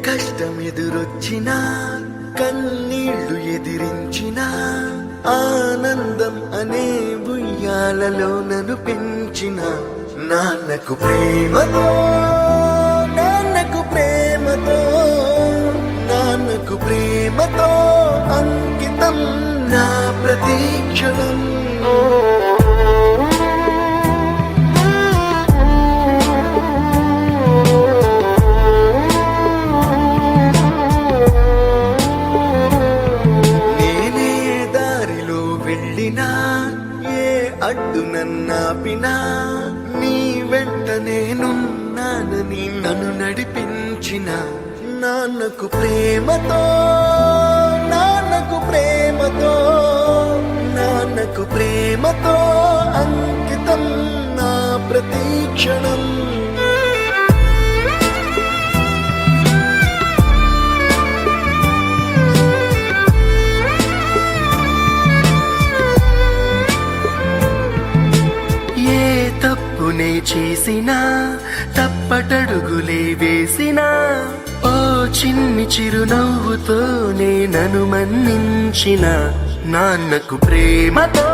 కష్టం ఎదురొచ్చినా కన్నీళ్లు ఎదిరించినా ఆనందం అనే ఉయ్యాలలో నన్ను పెంచిన నాన్నకు ప్రేమతో నాన్నకు ప్రేమతో నాన్నకు ప్రేమతో అంకితం నా ప్రతీక్షణం. నేనే దారిలో వెళ్ళినా ఏ అడ్డు నన్నాపినా నీ వెంట నేనున్నానని నన్ను నడిపించిన నాన్నకు ప్రేమతో నాన్నకు ప్రేమతో నాన్నకు ప్రేమతో అంకితం నా ప్రతీక్షణం. ఏ తప్పునే చేసినా తప్పటడుగులే వేసినా ఓ చిన్ని చిరునవ్వుతోనే నన్ను మన్నించిన నాన్నకు ప్రేమతో